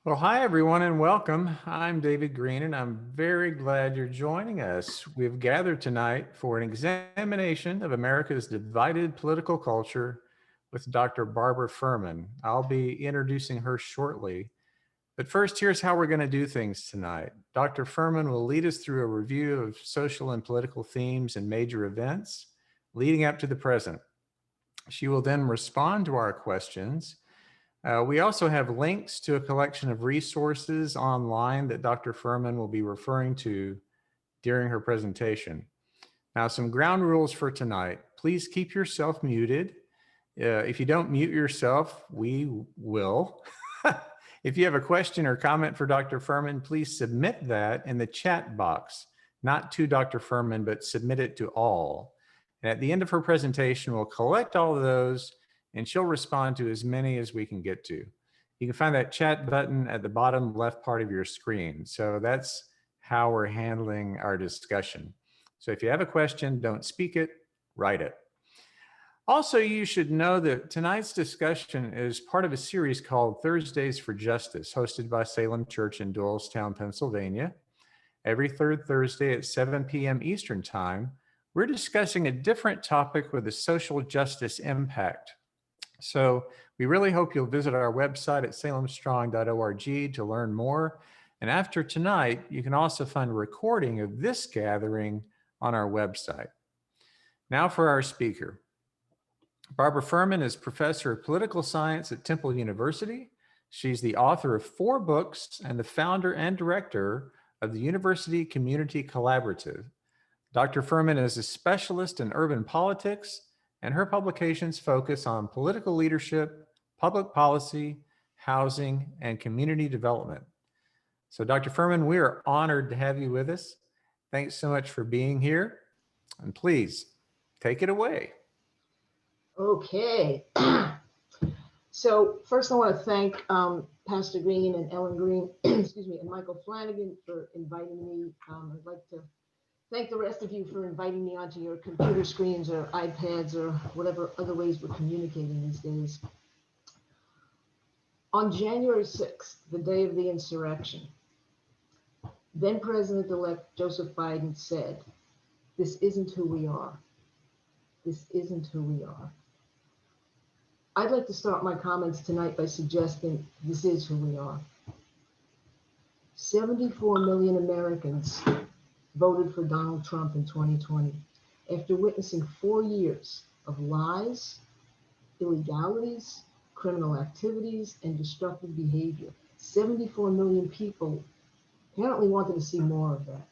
Well, hi everyone and welcome. I'm David Green and I'm very glad you're joining us. We've gathered tonight for an examination of America's divided political culture with Dr. Barbara Ferman. I'll be introducing her shortly. But first, here's how we're going to do things tonight. Dr. Ferman will lead us through a review of social and political themes and major events leading up to the present. She will then respond to our questions. We also have links to a collection of resources online that Dr. Ferman will be referring to during her presentation. Now, some ground rules for tonight. Please keep yourself muted. If you don't mute yourself, we will. If you have a question or comment for Dr. Ferman, please submit that in the chat box, not to Dr. Ferman, but submit it to all. And at the end of her presentation, we'll collect all of those and she'll respond to as many as we can get to. You can find that chat button at the bottom left part of your screen. So that's how we're handling our discussion. So if you have a question, don't speak it, write it. Also, you should know that tonight's discussion is part of a series called Thursdays for Justice, hosted by Salem Church in Doylestown, Pennsylvania. Every third Thursday at 7 p.m. Eastern Time, we're discussing a different topic with a social justice impact. So we really hope you'll visit our website at salemstrong.org to learn more. And after tonight, you can also find a recording of this gathering on our website. Now for our speaker. Barbara Ferman is professor of political science at Temple University. She's the author of 4 books and the founder and director of the University Community Collaborative. Dr. Ferman is a specialist in urban politics, and her publications focus on political leadership, public policy, housing, and community development. So Dr. Ferman, we are honored to have you with us. Thanks so much for being here. And please, take it away. Okay. So first I want to thank Pastor Green and Ellen Green, excuse me, and Michael Flanagan for inviting me. I'd like to thank the rest of you for inviting me onto your computer screens or iPads or whatever other ways we're communicating these days. On January 6th, the day of the insurrection, then President-elect Joseph Biden said, "This isn't who we are. This isn't who we are." I'd like to start my comments tonight by suggesting this is who we are. 74 million Americans voted for Donald Trump in 2020 after witnessing 4 years of lies, illegalities, criminal activities, and destructive behavior. 74 million people apparently wanted to see more of that.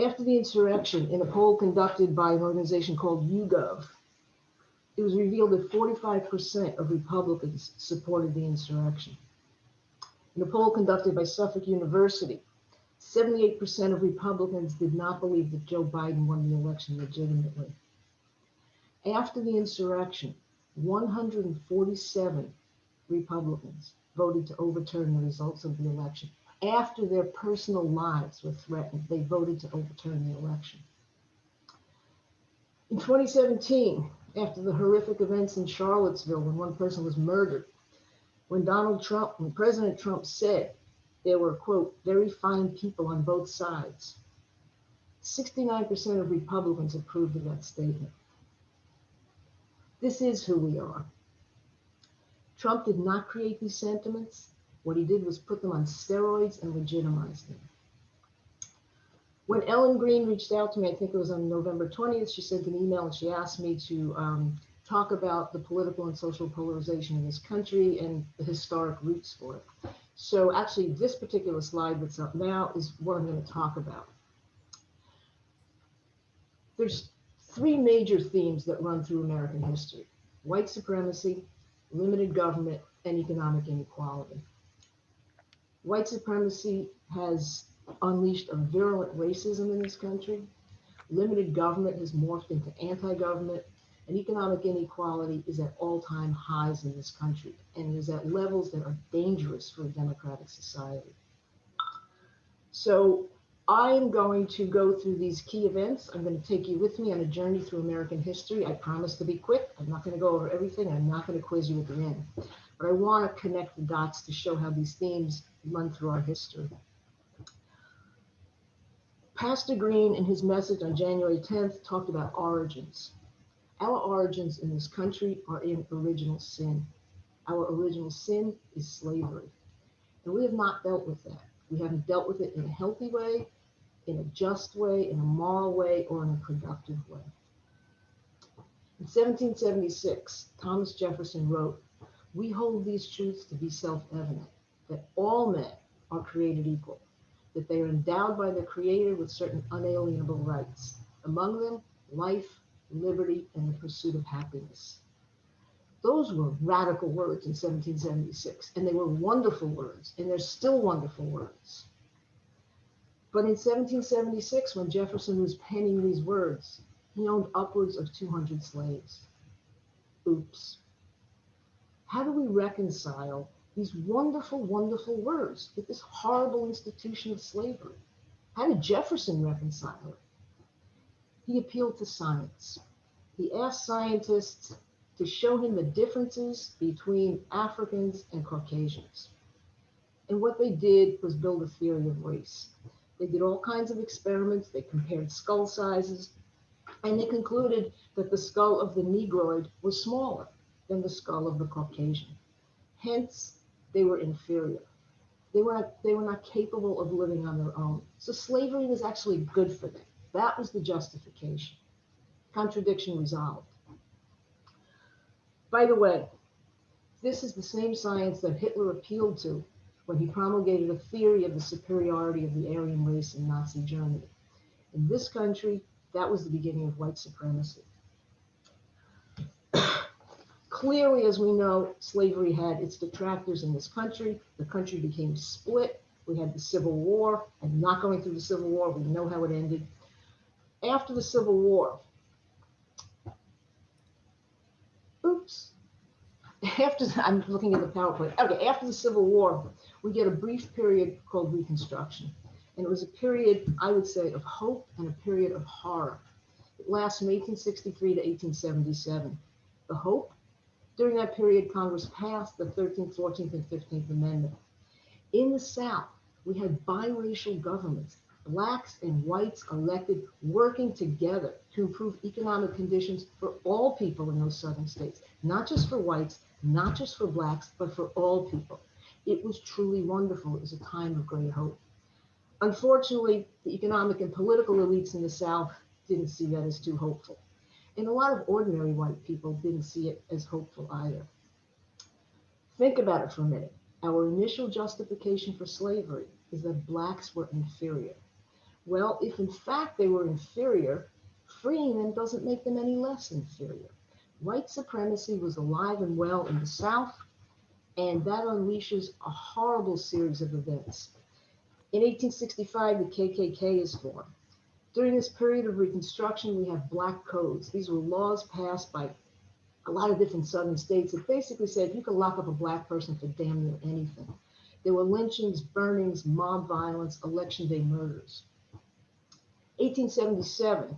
After the insurrection, in a poll conducted by an organization called YouGov, it was revealed that 45% of Republicans supported the insurrection. In a poll conducted by Suffolk University, 78% of Republicans did not believe that Joe Biden won the election legitimately. After the insurrection, 147 Republicans voted to overturn the results of the election. After their personal lives were threatened, they voted to overturn the election. In 2017, after the horrific events in Charlottesville when one person was murdered, when President Trump said there were, quote, "very fine people on both sides," 69% of Republicans approved of that statement. This is who we are. Trump did not create these sentiments. What he did was put them on steroids and legitimize them. When Ellen Green reached out to me, I think it was on November 20th, she sent an email and she asked me to talk about the political and social polarization in this country and the historic roots for it. So actually, this particular slide that's up now is what I'm going to talk about. There's 3 major themes that run through American history: white supremacy, limited government, and economic inequality. White supremacy has unleashed a virulent racism in this country. Limited government has morphed into anti-government, and economic inequality is at all-time highs in this country and is at levels that are dangerous for a democratic society. So I'm going to go through these key events. I'm going to take you with me on a journey through American history. I promise to be quick. I'm not going to go over everything. I'm not going to quiz you at the end. but I want to connect the dots to show how these themes run through our history. Pastor Green, in his message on January 10th, talked about origins. Our origins in this country are in original sin. Our original sin is slavery. And we have not dealt with that. We haven't dealt with it in a healthy way, in a just way, in a moral way, or in a productive way. In 1776, Thomas Jefferson wrote, "We hold these truths to be self-evident, that all men are created equal, that they are endowed by their Creator with certain unalienable rights, among them life, liberty, and the pursuit of happiness." Those were radical words in 1776, and they were wonderful words, and they're still wonderful words. But in 1776, when Jefferson was penning these words, he owned upwards of 200 slaves. Oops. How do we reconcile these wonderful, wonderful words with this horrible institution of slavery? How did Jefferson reconcile it? He appealed to science. He asked scientists to show him the differences between Africans and Caucasians. And what they did was build a theory of race. They did all kinds of experiments. They compared skull sizes, and they concluded that the skull of the Negroid was smaller than the skull of the Caucasian. Hence, they were inferior. They were not capable of living on their own. So slavery was actually good for them. That was the justification. Contradiction resolved. By the way, this is the same science that Hitler appealed to when he promulgated a theory of the superiority of the Aryan race in Nazi Germany. In this country, that was the beginning of white supremacy. Clearly, as we know, slavery had its detractors in this country. The country became split. We had the Civil War. I'm not going through the Civil War. We know how it ended. After the Civil War, I'm looking at the PowerPoint. Okay, after the Civil War, we get a brief period called Reconstruction. And it was a period, I would say, of hope and a period of horror. It lasts from 1863 to 1877. The hope, during that period, Congress passed the 13th, 14th, and 15th Amendment. In the South, we had biracial governments, blacks and whites elected, working together to improve economic conditions for all people in those southern states, not just for whites, not just for blacks, but for all people. It was truly wonderful. It was a time of great hope. Unfortunately, the economic and political elites in the South didn't see that as too hopeful. And a lot of ordinary white people didn't see it as hopeful either. Think about it for a minute. Our initial justification for slavery is that blacks were inferior. Well, if in fact they were inferior, freeing them doesn't make them any less inferior. White supremacy was alive and well in the South, and that unleashes a horrible series of events. In 1865, the KKK is formed. During this period of Reconstruction, we have black codes. These were laws passed by a lot of different southern states that basically said you could lock up a black person for damn near anything. There were lynchings, burnings, mob violence, election day murders. 1877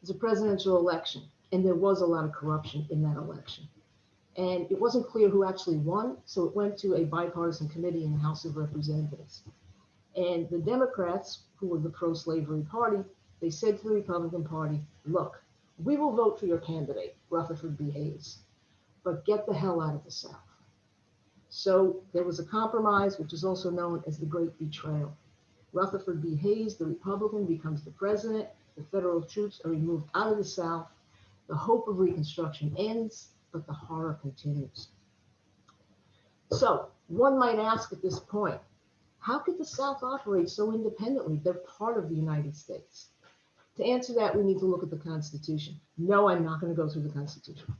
was a presidential election, and there was a lot of corruption in that election. And it wasn't clear who actually won, so it went to a bipartisan committee in the House of Representatives. And the Democrats, who were the pro-slavery party, they said to the Republican Party, look, we will vote for your candidate, Rutherford B. Hayes, but get the hell out of the South. So there was a compromise, which is also known as the Great Betrayal. Rutherford B. Hayes, the Republican, becomes the president. The federal troops are removed out of the South. The hope of Reconstruction ends, but the horror continues. So one might ask at this point, how could the South operate so independently? They're part of the United States. To answer that, we need to look at the Constitution. No, I'm not going to go through the Constitution.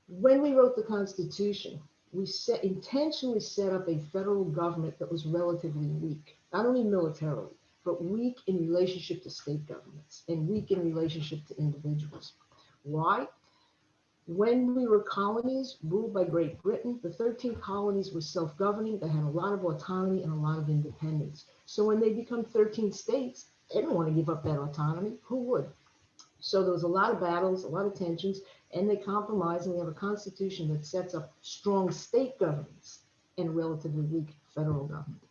When we wrote the Constitution, we intentionally set up a federal government that was relatively weak, not only militarily, but weak in relationship to state governments and weak in relationship to individuals. Why? When we were colonies ruled by Great Britain, the 13 colonies were self-governing. They had a lot of autonomy and a lot of independence. So when they become 13 states, they don't want to give up that autonomy. Who would? So there was a lot of battles, a lot of tensions, And they compromise, and we have a constitution that sets up strong state governments and a relatively weak federal government.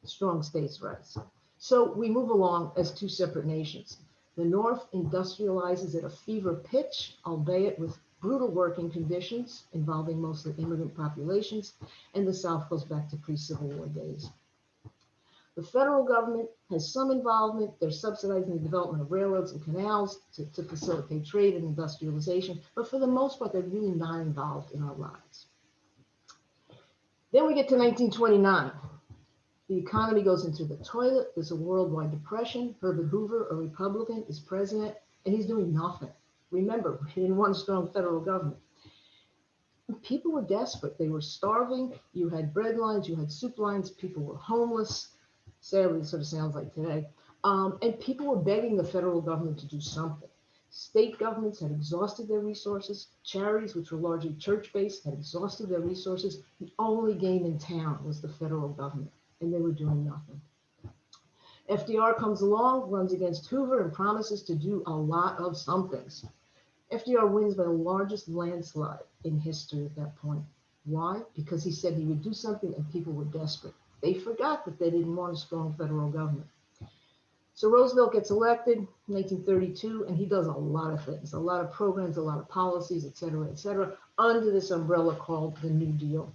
Strong states' rights. So we move along as two separate nations. The North industrializes at a fever pitch, albeit with brutal working conditions involving mostly immigrant populations, and the South goes back to pre-Civil War days. The federal government has some involvement. They're subsidizing the development of railroads and canals to facilitate trade and industrialization, but for the most part, they're really not involved in our lives. Then we get to 1929. The economy goes into the toilet. There's a worldwide depression. Herbert Hoover, a Republican, is president, and he's doing nothing. Remember, we didn't want a strong federal government. People were desperate. They were starving. You had bread lines, you had soup lines, people were homeless. Sadly, it sort of sounds like today. And people were begging the federal government to do something. State governments had exhausted their resources. Charities, which were largely church-based, had exhausted their resources. The only game in town was the federal government, and they were doing nothing. FDR comes along, runs against Hoover, and promises to do a lot of somethings. FDR wins by the largest landslide in history at that point. Why? Because he said he would do something and people were desperate. They forgot that they didn't want a strong federal government. So Roosevelt gets elected in 1932, and he does a lot of things, a lot of programs, a lot of policies, et cetera, under this umbrella called the New Deal.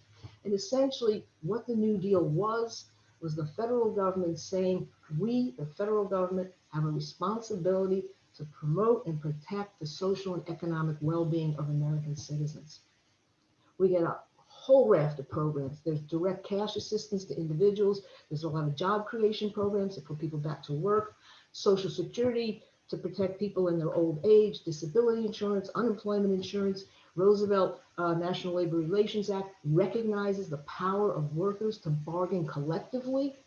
And essentially what the New Deal was the federal government saying, we, the federal government, have a responsibility to promote and protect the social and economic well-being of American citizens. We get a whole raft of programs. There's direct cash assistance to individuals. There's a lot of job creation programs to put people back to work, Social Security to protect people in their old age, disability insurance, unemployment insurance. Roosevelt National Labor Relations Act recognizes the power of workers to bargain collectively,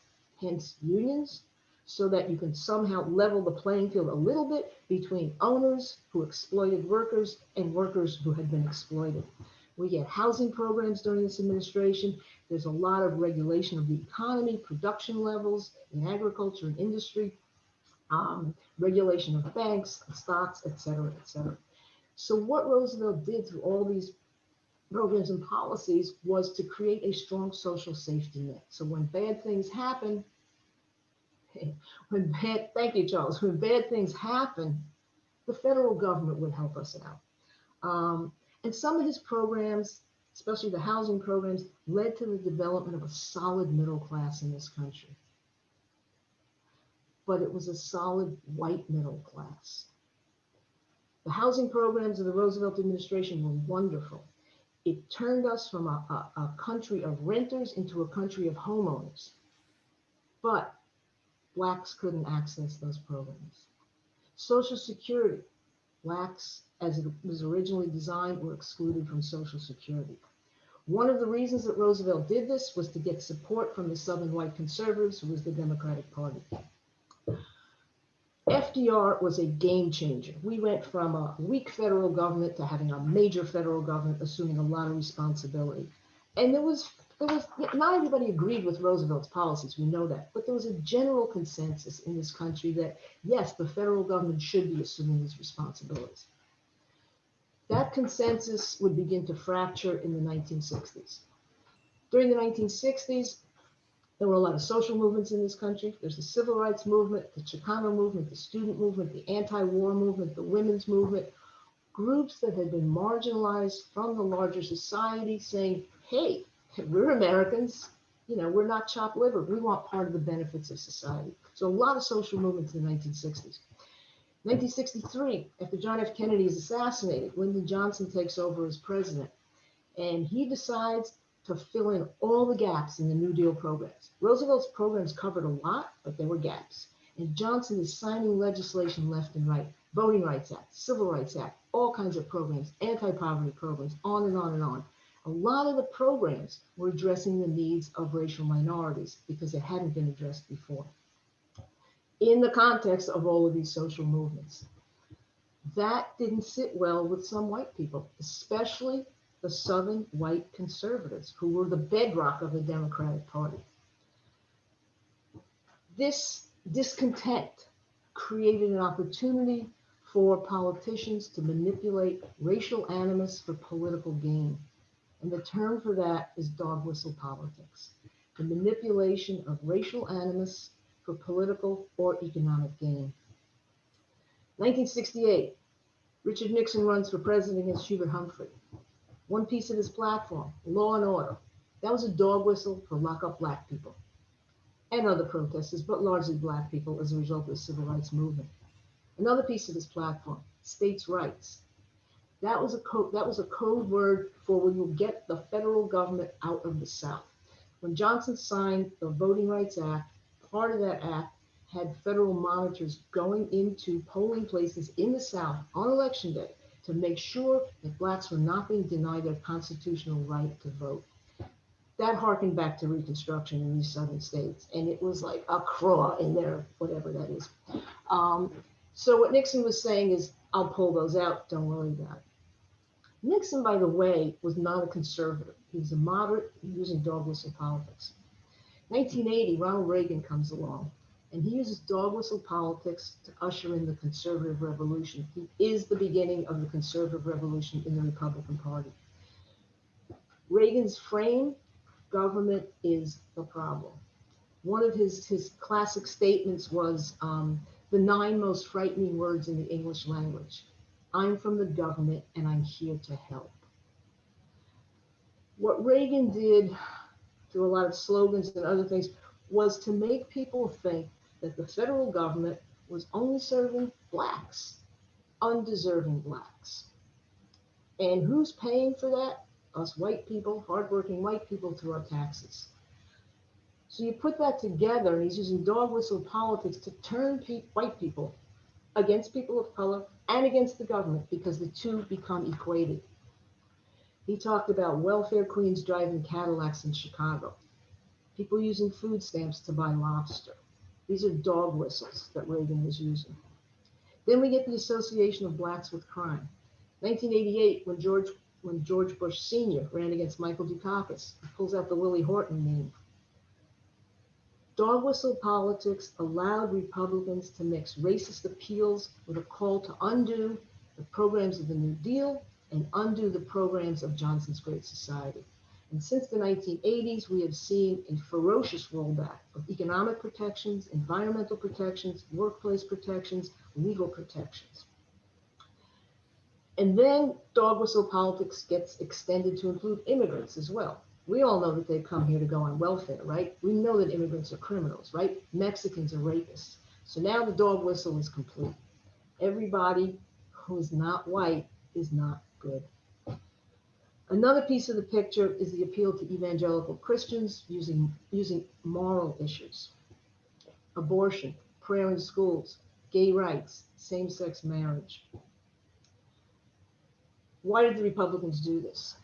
hence unions, so that you can somehow level the playing field a little bit between owners who exploited workers and workers who had been exploited. We get housing programs during this administration. There's a lot of regulation of the economy, production levels in agriculture and industry, regulation of banks, stocks, et cetera, et cetera. So what Roosevelt did through all these programs and policies was to create a strong social safety net. So when bad things happen, thank you, Charles, when bad things happen, the federal government would help us out. And some of his programs, especially the housing programs, led to the development of a solid middle class in this country. But it was a solid white middle class. The housing programs of the Roosevelt administration were wonderful. It turned us from a country of renters into a country of homeowners. But Blacks couldn't access those programs. Social Security, Blacks, as it was originally designed, were excluded from Social Security. One of the reasons that Roosevelt did this was to get support from the Southern white conservatives, who was the Democratic Party. FDR was a game changer. We went from a weak federal government to having a major federal government assuming a lot of responsibility. And there was not everybody agreed with Roosevelt's policies, we know that, but there was a general consensus in this country that, yes, the federal government should be assuming these responsibilities. That consensus would begin to fracture in the 1960s. During the 1960s, there were a lot of social movements in this country. There's the civil rights movement, the Chicano movement, the student movement, the anti-war movement, the women's movement, groups that had been marginalized from the larger society saying, hey, we're Americans, we're not chopped liver. We want part of the benefits of society. So a lot of social movements in the 1960s. 1963, after John F. Kennedy is assassinated, Lyndon Johnson takes over as president, and he decides to fill in all the gaps in the New Deal programs. Roosevelt's programs covered a lot, but there were gaps. And Johnson is signing legislation left and right, Voting Rights Act, Civil Rights Act, all kinds of programs, anti-poverty programs, on and on and on. A lot of the programs were addressing the needs of racial minorities because it hadn't been addressed before, in the context of all of these social movements. That didn't sit well with some white people, especially the Southern white conservatives, who were the bedrock of the Democratic Party. This discontent created an opportunity for politicians to manipulate racial animus for political gain. And the term for that is dog whistle politics, the manipulation of racial animus for political or economic gain. 1968, Richard Nixon runs for president against Hubert Humphrey. One piece of his platform, law and order. That was a dog whistle for lock up black people and other protesters, but largely black people as a result of the civil rights movement. Another piece of his platform, states' rights. That was a code word for when you get the federal government out of the South. When Johnson signed the Voting Rights Act, part of that act had federal monitors going into polling places in the South on election day to make sure that blacks were not being denied their constitutional right to vote. That harkened back to Reconstruction in these southern states, and it was like a craw in there, whatever that is. So what Nixon was saying is, I'll pull those out, don't worry about it. Nixon, by the way, was not a conservative. He was a moderate using dog whistle politics. 1980, Ronald Reagan comes along, and he uses dog whistle politics to usher in the conservative revolution. He is the beginning of the conservative revolution in the Republican Party. Reagan's frame, government is the problem. One of his classic statements was the 9 most frightening words in the English language. I'm from the government and I'm here to help. What Reagan did through a lot of slogans and other things was to make people think that the federal government was only serving blacks, undeserving blacks. And who's paying for that? Us white people, hardworking white people through our taxes. So you put that together, and he's using dog whistle politics to turn white people against people of color and against the government because the two become equated. He talked about welfare queens driving Cadillacs in Chicago, people using food stamps to buy lobster. These are dog whistles that Reagan was using. Then we get the association of blacks with crime. 1988, when George Bush Sr. ran against Michael Dukakis, he pulls out the Willie Horton meme. Dog whistle politics allowed Republicans to mix racist appeals with a call to undo the programs of the New Deal and undo the programs of Johnson's Great Society. And since the 1980s, we have seen a ferocious rollback of economic protections, environmental protections, workplace protections, legal protections. And then dog whistle politics gets extended to include immigrants as well. We all know that they come here to go on welfare, right? We know that immigrants are criminals, right? Mexicans are rapists. So now the dog whistle is complete. Everybody who is not white is not good. Another piece of the picture is the appeal to evangelical Christians using moral issues. Abortion, prayer in schools, gay rights, same-sex marriage. Why did the Republicans do this?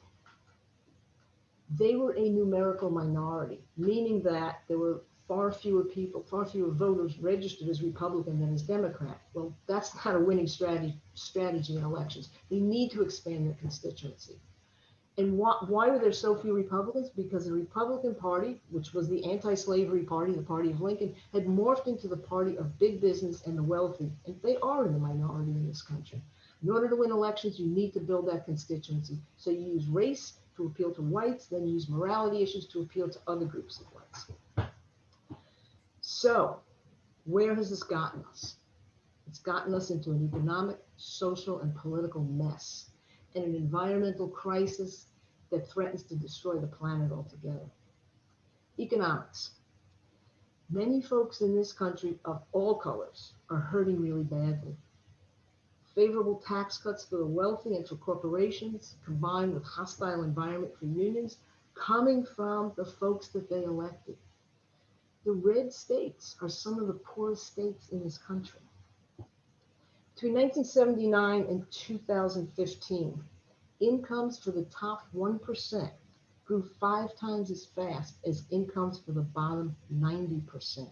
They were a numerical minority, meaning that there were far fewer voters registered as Republican than as Democrat. Well, that's not a winning strategy in elections. They need to expand their constituency. And why were there so few Republicans? Because the Republican Party, which was the anti-slavery party, the party of Lincoln, had morphed into the party of big business and the wealthy. And they are in the minority in this country. In order to win elections, you need to build that constituency. So you use race to appeal to whites, then you use morality issues to appeal to other groups of whites. So where has this gotten us? It's gotten us into an economic, social, and political mess, and an environmental crisis that threatens to destroy the planet altogether. Economics. Many folks in this country of all colors are hurting really badly. Favorable tax cuts for the wealthy and for corporations, combined with hostile environment for unions, coming from the folks that they elected. The red states are some of the poorest states in this country. Between 1979 and 2015, incomes for the top 1% grew 5 times as fast as incomes for the bottom 90%.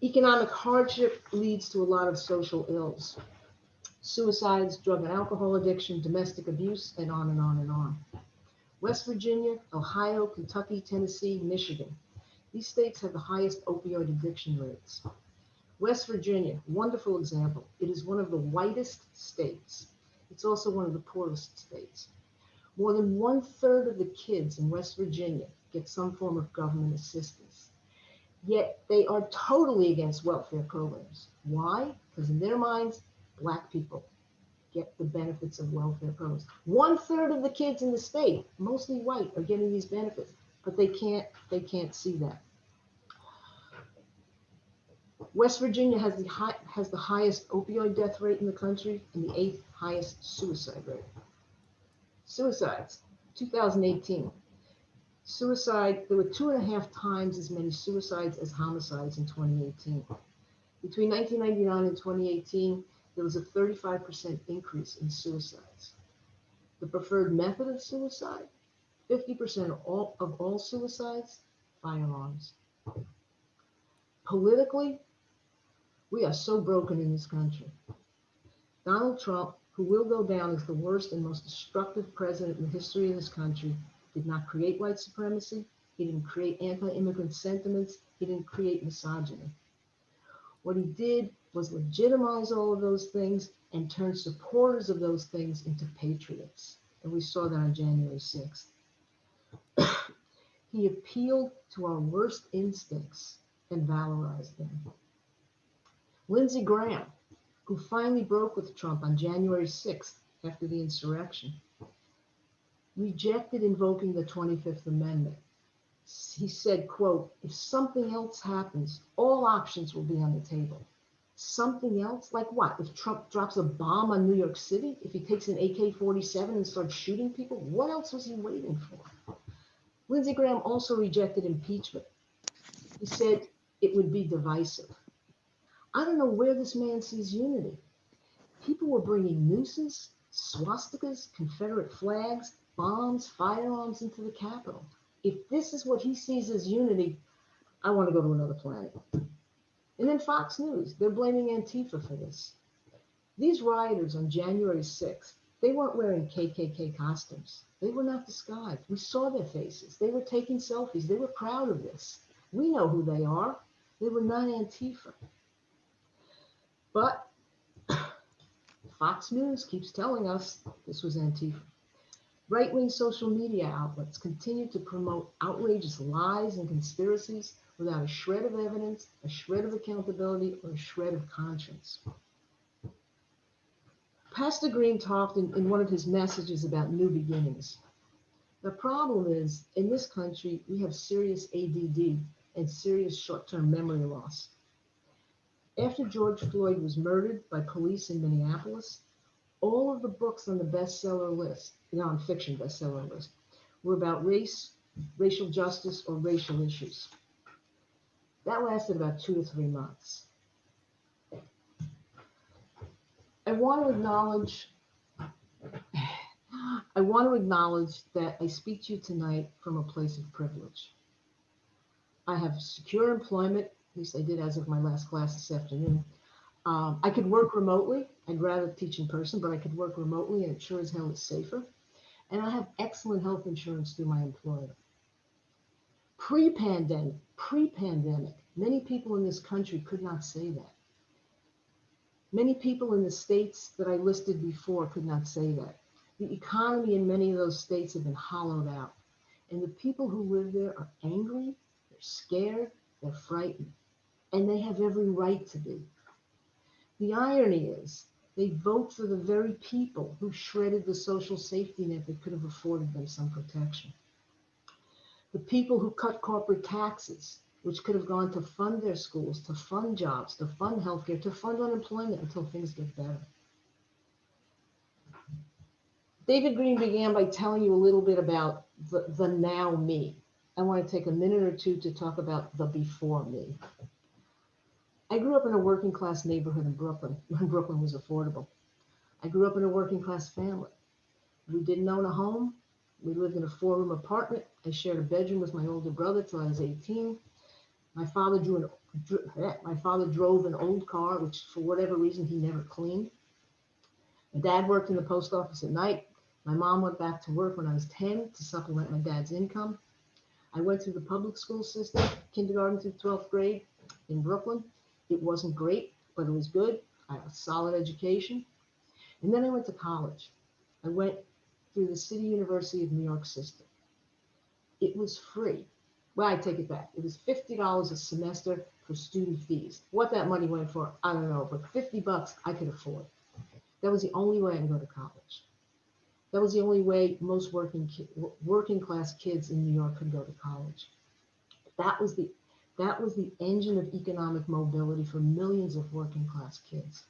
Economic hardship leads to a lot of social ills. Suicides, drug and alcohol addiction, domestic abuse, and on and on and on. West Virginia, Ohio, Kentucky, Tennessee, Michigan. These states have the highest opioid addiction rates. West Virginia, wonderful example. It is one of the whitest states. It's also one of the poorest states. More than 1/3 of the kids in West Virginia get some form of government assistance. Yet they are totally against welfare programs. Why? Because in their minds, Black people get the benefits of welfare programs. 1/3 of the kids in the state, mostly white, are getting these benefits, but they can't see that. West Virginia has the highest opioid death rate in the country and the 8th highest suicide rate. Suicides, 2018. There were 2.5 times as many suicides as homicides in 2018. Between 1999 and 2018, there was a 35% increase in suicides. The preferred method of suicide, 50% of all suicides, firearms. Politically, we are so broken in this country. Donald Trump, who will go down as the worst and most destructive president in the history of this country, did not create white supremacy. He didn't create anti-immigrant sentiments. He didn't create misogyny. What he did was legitimize all of those things and turn supporters of those things into patriots. And we saw that on January 6th. He appealed to our worst instincts and valorized them. Lindsey Graham, who finally broke with Trump on January 6th after the insurrection, rejected invoking the 25th Amendment. He said, quote, if something else happens, all options will be on the table. Something else? Like what? If Trump drops a bomb on New York City? If he takes an AK-47 and starts shooting people? What else was he waiting for? Lindsey Graham also rejected impeachment. He said it would be divisive. I don't know where this man sees unity. People were bringing nooses, swastikas, Confederate flags, bombs, firearms into the Capitol. If this is what he sees as unity, I want to go to another planet. And then Fox News, they're blaming Antifa for this. These rioters on January 6th, they weren't wearing KKK costumes. They were not disguised. We saw their faces. They were taking selfies. They were proud of this. We know who they are. They were not Antifa. But Fox News keeps telling us this was Antifa. Right-wing social media outlets continue to promote outrageous lies and conspiracies without a shred of evidence, a shred of accountability, or a shred of conscience. Pastor Green talked in one of his messages about new beginnings. The problem is, in this country, we have serious ADD and serious short-term memory loss. After George Floyd was murdered by police in Minneapolis, all of the books on the bestseller list, nonfiction bestseller list, were about race, racial justice, or racial issues. That lasted about 2 to 3 months. I want to acknowledge that I speak to you tonight from a place of privilege. I have secure employment, at least I did as of my last class this afternoon. I could work remotely. I'd rather teach in person, but I could work remotely, and it sure as hell is safer. And I have excellent health insurance through my employer. Pre-pandemic, many people in this country could not say that. Many people in the states that I listed before could not say that. The economy in many of those states have been hollowed out. And the people who live there are angry, they're scared, they're frightened. And they have every right to be. The irony is, they vote for the very people who shredded the social safety net that could have afforded them some protection. The people who cut corporate taxes, which could have gone to fund their schools, to fund jobs, to fund healthcare, to fund unemployment until things get better. David Green began by telling you a little bit about the now me. I want to take a minute or two to talk about the before me. I grew up in a working class neighborhood in Brooklyn, when Brooklyn was affordable. I grew up in a working class family. We didn't own a home. We lived in a 4-room apartment. I shared a bedroom with my older brother till I was 18. My father drove an old car, which for whatever reason he never cleaned. My dad worked in the post office at night. My mom went back to work when I was 10 to supplement my dad's income. I went through the public school system, kindergarten through 12th grade in Brooklyn. It wasn't great, but it was good. I had a solid education. And then I went to college. I went through the City University of New York system. It was free. Well, I take it back. It was $50 a semester for student fees. What that money went for, I don't know, but $50 I could afford. That was the only way I could go to college. That was the only way most working class kids in New York could go to college. That was the that was the engine of economic mobility for millions of working class kids.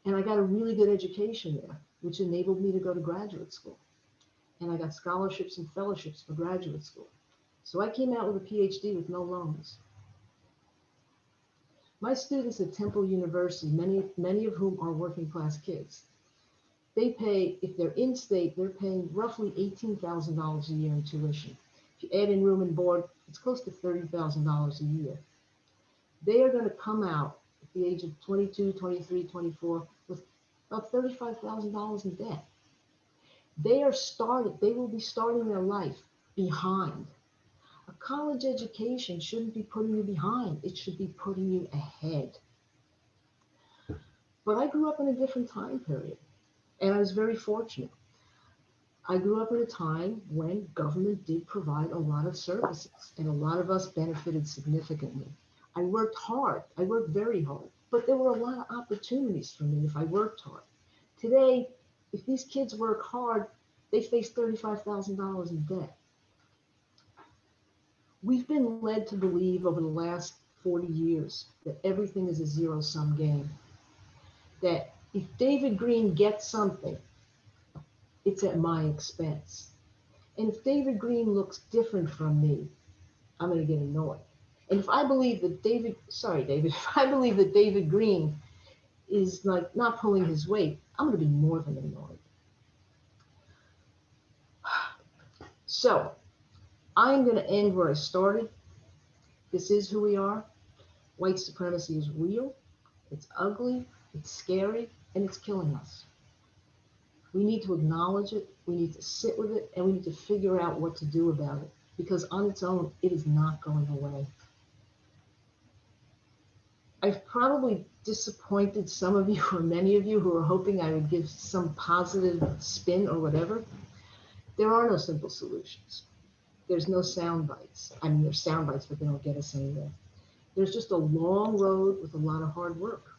And I got a really good education there, which enabled me to go to graduate school. And I got scholarships and fellowships for graduate school. So I came out with a PhD with no loans. My students at Temple University, many of whom are working class kids, they pay, if they're in state, they're paying roughly $18,000 a year in tuition. If you add in room and board, it's close to $30,000 a year. They are going to come out at the age of 22, 23, 24 with about $35,000 in debt. They will be starting their life behind. A college education shouldn't be putting you behind, it should be putting you ahead. But I grew up in a different time period, and I was very fortunate. I grew up in a time when government did provide a lot of services, and a lot of us benefited significantly. I worked hard, I worked very hard, but there were a lot of opportunities for me if I worked hard. Today, if these kids work hard, they face $35,000 in debt. We've been led to believe over the last 40 years that everything is a zero-sum game. That if David Green gets something, it's at my expense. And if David Green looks different from me, I'm going to get annoyed. And if I believe that if I believe that David Green is like not pulling his weight, I'm going to be more than annoyed. So I'm going to end where I started. This is who we are. White supremacy is real, it's ugly, it's scary, and it's killing us. We need to acknowledge it, we need to sit with it, and we need to figure out what to do about it, because on its own, it is not going away. I've probably disappointed some of you, or many of you, who are hoping I would give some positive spin or whatever. There are no simple solutions. There's no sound bites. I mean, there's sound bites, but they don't get us anywhere. There's just a long road with a lot of hard work.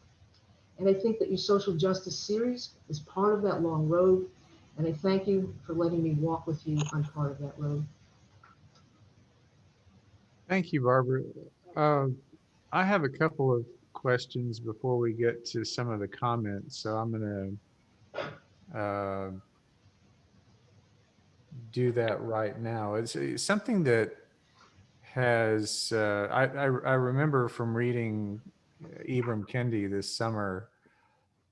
And I think that your social justice series is part of that long road. And I thank you for letting me walk with you on part of that road. Thank you, Barbara. Uh, I have a couple of questions before we get to some of the comments. So I'm going to do that right now. It's something that has, I remember from reading Ibram Kendi this summer,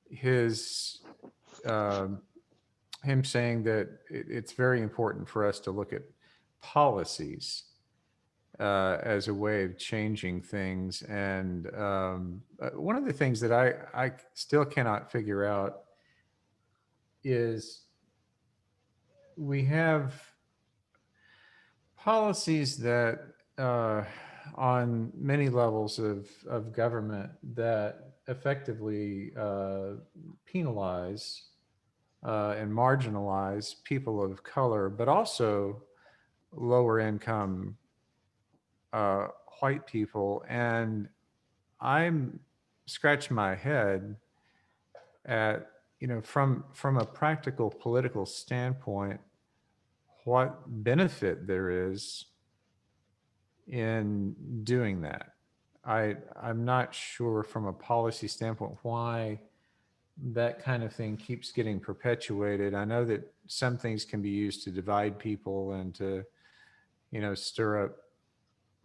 his, him saying that it's very important for us to look at policies as a way of changing things. And one of the things that I still cannot figure out is we have policies that on many levels of government that effectively penalize and marginalize people of color, but also lower income white people. And I'm scratching my head at, from a practical political standpoint, what benefit there is in doing that. I'm not sure from a policy standpoint why that kind of thing keeps getting perpetuated. I know that some things can be used to divide people and to, stir up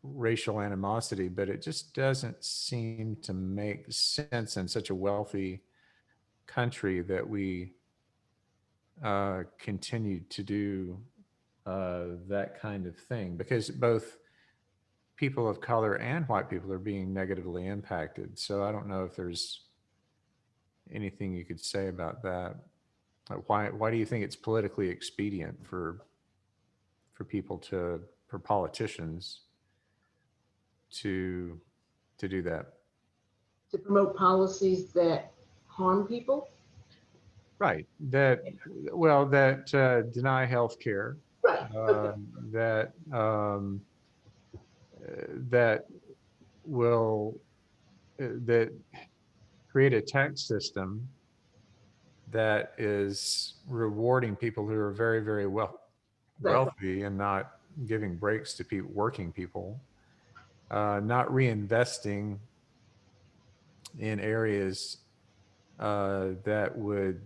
racial animosity, but it just doesn't seem to make sense in such a wealthy country that we continue to do that kind of thing, because both people of color and white people are being negatively impacted. So I don't know if there's anything you could say about that. Why do you think it's politically expedient for politicians to to do that? To promote policies that harm people? Right. That, well, that deny health care, Right. Okay. that that will that create a tax system that is rewarding people who are very, very Right. wealthy and not giving breaks to working people, not reinvesting in areas that would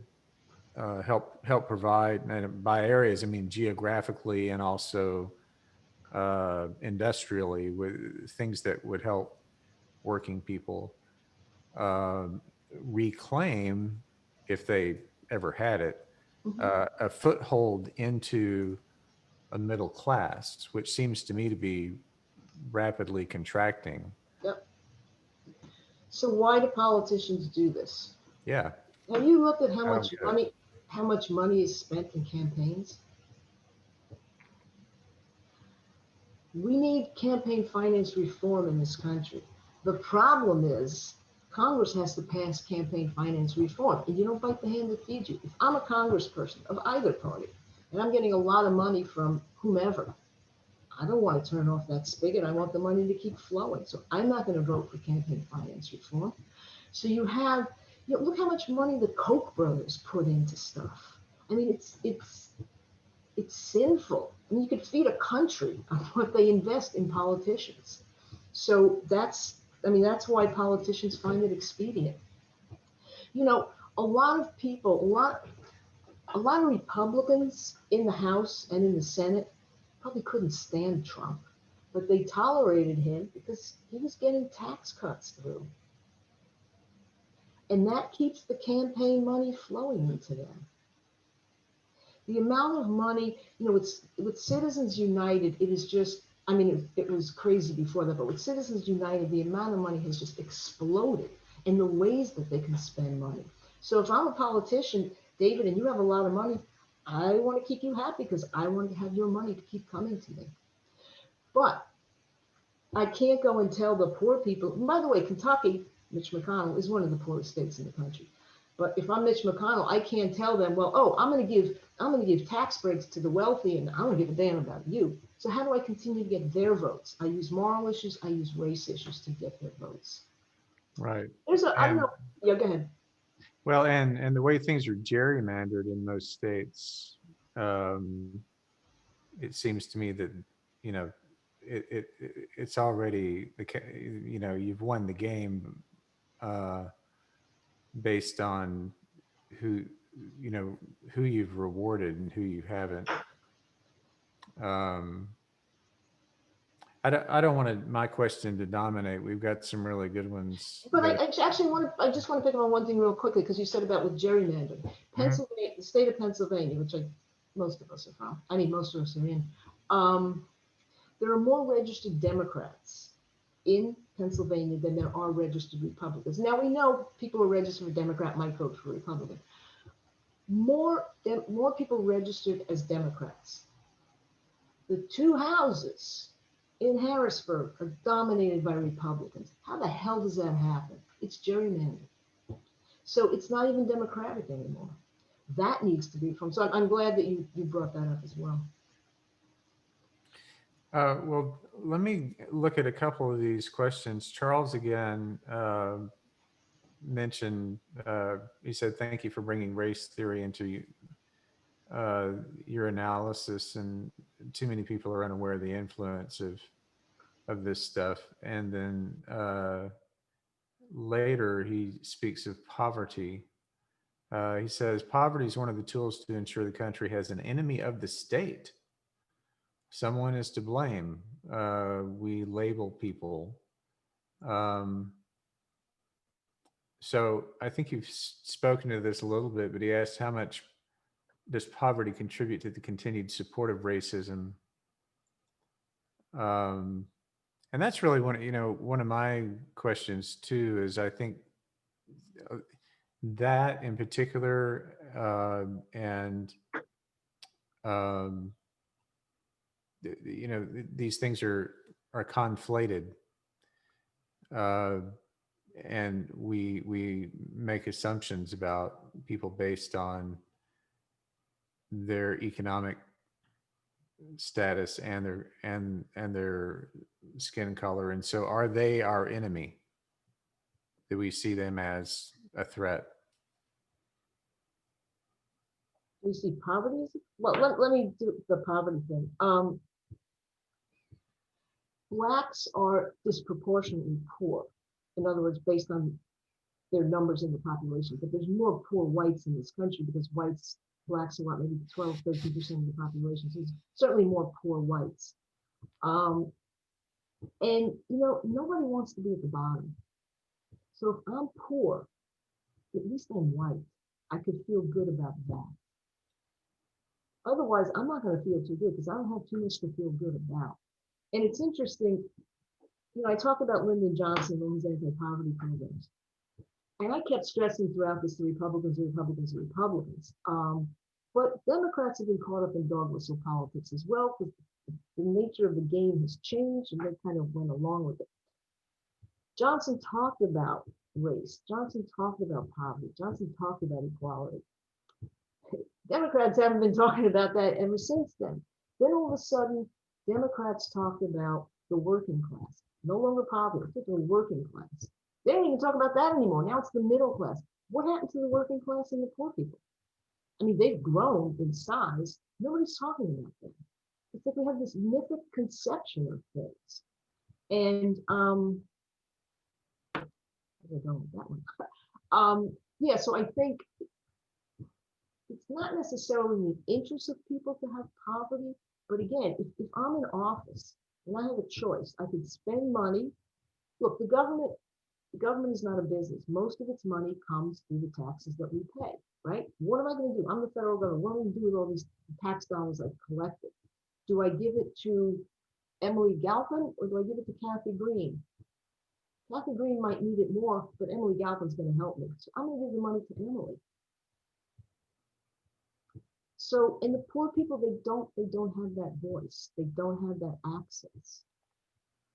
help provide, and by areas I mean geographically and also industrially, with things that would help working people um, reclaim, if they ever had it, Hmm. a foothold into a middle class, which seems to me to be rapidly contracting. Yep. So why do politicians do this? Yeah, Have you looked at I don't get it. how much money is spent in campaigns? We need campaign finance reform in this country. The problem is Congress has to pass campaign finance reform, and you don't bite the hand that feeds you. If I'm a congressperson of either party and I'm getting a lot of money from whomever, I don't want to turn off that spigot. I want the money to keep flowing. So I'm not going to vote for campaign finance reform. So look how much money the Koch brothers put into stuff. I mean, it's sinful. I mean, you could feed a country on what they invest in politicians. So that's why politicians find it expedient. You know, a lot of people, a lot of Republicans in the House and in the Senate probably couldn't stand Trump, but they tolerated him because he was getting tax cuts through. And that keeps the campaign money flowing into them. The amount of money, with Citizens United, it is just, I mean, it was crazy before that, but with Citizens United, the amount of money has just exploded in the ways that they can spend money. So if I'm a politician, David, and you have a lot of money, I want to keep you happy because I want to have your money to keep coming to me. But I can't go and tell the poor people. And by the way, Kentucky, Mitch McConnell is one of the poorest states in the country. But if I'm Mitch McConnell, I can't tell them, well, oh, I'm going to give tax breaks to the wealthy, and I don't give a damn about you. So how do I continue to get their votes? I use moral issues, I use race issues to get their votes. Right. I don't And know. Yeah, go ahead. well, and the way things are gerrymandered in most states, um, it seems to me that, you know, it's already you've won the game uh, based on who who you've rewarded and who you haven't. Um, I don't want my question to dominate. We've got some really good ones But that. I just want to pick up on one thing real quickly because you said about with gerrymandering. Mhm. Pennsylvania, the state of Pennsylvania, which most of us are from, I mean, most of us are in, um, there are more registered Democrats in Pennsylvania than there are registered Republicans. Now we know people who are registered for Democrat might vote for Republican. More people registered as Democrats. The two houses in Harrisburg are dominated by Republicans. How the hell does that happen? It's gerrymandered. So it's not even democratic anymore. That needs to be from. So I'm glad that you brought that up as well. Well, let me look at a couple of these questions. Charles again mentioned. He said, "Thank you for bringing race theory into uh, your analysis." And too many people are unaware of the influence of this stuff. And then later he speaks of poverty. He says, "Poverty is one of the tools to ensure the country has an enemy of the state. Someone is to blame. We label people." Um, so I think you've spoken to this a little bit, but he asked, how much does poverty contribute to the continued support of racism? Um, and that's really one of my questions too, is I think uh, that in particular, and um, these things are conflated. uh, and we make assumptions about people based on their economic status and their skin color. And so, are they our enemy? Do we see them as a threat? We see poverty as well. Let me do the poverty thing. Blacks are disproportionately poor. In other words, based on their numbers in the population, but there's more poor whites in this country because blacks are what, maybe 12, 13% of the population. So there's certainly more poor whites. Um, and nobody wants to be at the bottom. So if I'm poor, at least I'm white. I could feel good about that. Otherwise, I'm not going to feel too good because I don't have too much to feel good about. And it's interesting, I talk about Lyndon Johnson and his anti-poverty programs. And I kept stressing throughout this, the Republicans, the Republicans, the Republicans. But Democrats have been caught up in dog whistle politics as well, because the nature of the game has changed and they kind of went along with it. Johnson talked about race. Johnson talked about poverty. Johnson talked about equality. Democrats haven't been talking about that ever since then. Then all of a sudden, Democrats talked about the working class, no longer poverty, particularly working class. They don't even talk about that anymore. Now it's the middle class. What happened to the working class and the poor people? I mean, they've grown in size. Nobody's talking about them. It's like we have this mythic conception of things. And where did I go with that one? Yeah, so I think it's not necessarily in the interest of people to have poverty, but again, if I'm in office and I have a choice, I could spend money. Look, the government is not a business. Most of its money comes through the taxes that we pay, right? What am I going to do? I'm the federal government. What am I going to do with all these tax dollars I've collected? Do I give it to Emily Galpin or do I give it to Kathy Green? Kathy Green might need it more, but Emily Galpin's going to help me. So I'm going to give the money to Emily. So, and the poor people, they don't have that voice. They don't have that access.